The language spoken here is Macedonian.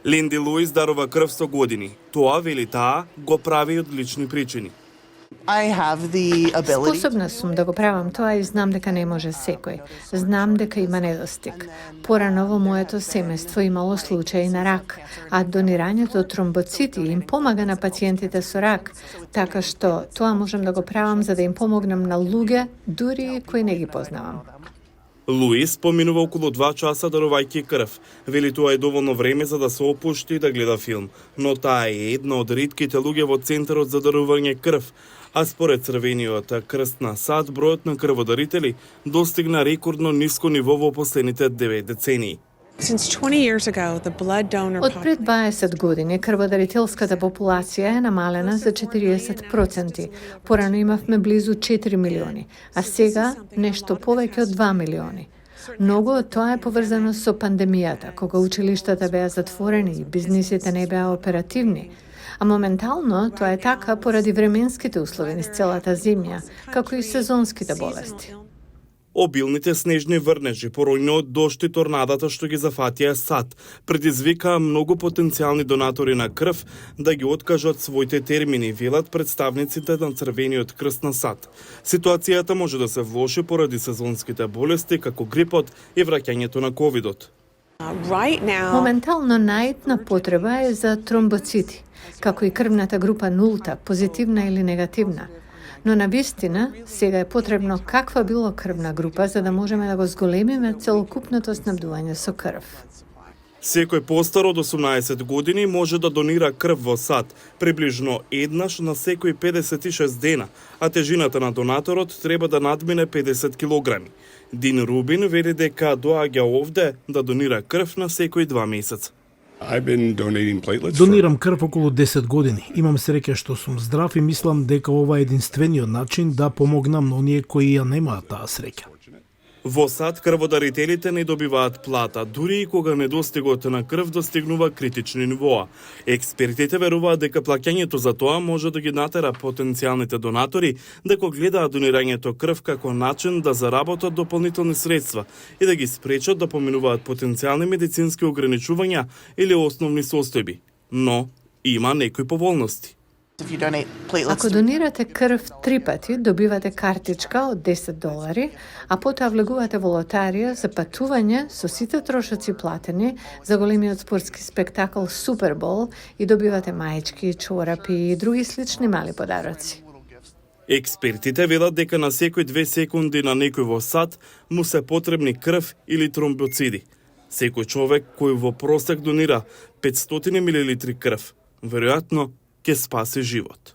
Линди Луис дарува крв со години. Тоа, вели таа, го прави од лични причини. I have the ability. Способна сум да го правам тоа и знам дека не може секој. Знам дека има недостиг. Порано во моето семејство имало случаи на рак, а донирањето од тромбоцити им помага на пациентите со рак, така што тоа можам да го правам за да им помогнам на луѓе, дури кои не ги познавам. Луис поминува околу 2 часа дарувајќи крв. Вели тоа е доволно време за да се опушти и да гледа филм. Но таа е една од ретките луѓе во Центарот за дарување крв. А според Црвениот крст на САД, бројот на крводарители достигна рекордно ниско ниво во последните 9 децении. Од пред 20 години крводарителската популација е намалена за 40%. Порано имавме близу 4 милиони, а сега нешто повеќе од 2 милиони. Многу од тоа е поврзано со пандемијата, кога училиштата беа затворени и бизнисите не беа оперативни. А моментално тоа е така поради временските услови низ целата земја, како и сезонските болести. Обилните снежни врнежи, поројниот дожд и торнадата што ги зафатија САД, предизвикаа многу потенцијални донатори на крв да ги откажат своите термини, велат представниците на Црвениот крст на САД. Ситуацијата може да се влоши поради сезонските болести, како грипот и враќањето на ковидот. Моментално најдна потреба е за тромбоцити, како и крвната група нулта, позитивна или негативна. Но на вистина, сега е потребно каква било крвна група за да можеме да го зголемиме целокупното снабдување со крв. Секој постар од 18 години може да донира крв во САД, приближно еднаш на секој 56 дена, а тежината на донаторот треба да надмине 50 килограми. Дин Рубин вели дека доаѓа овде да донира крв на секој 2 месеца. Донирам крв околу 10 години. Имам среќа што сум здрав и мислам дека ова е единствениот начин да помогнам на оние кои ја немаат таа среќа. Во САД крводарителите не добиваат плата, дури и кога недостигот на крв достигнува критични нивоа. Експертите веруваат дека плаќањето за тоа може да ги натера потенцијалните донатори да го гледаат донирањето крв како начин да заработат дополнителни средства и да ги спречат да поминуваат потенцијални медицински ограничувања или основни состојби. Но има некои поволности. Ако донирате крв 3 пати, добивате картичка од $10, а потоа влегувате во лотарија за патување со сите трошоци платени за големиот спортски спектакл Супербол и добивате маички, чорапи и други слични мали подароци. Експертите велат дека на секој 2 секунди на некој во САД му се потребни крв или тромбоциди. Секој човек кој во просек донира 500 мл крв, веројатно ќе спаси живот.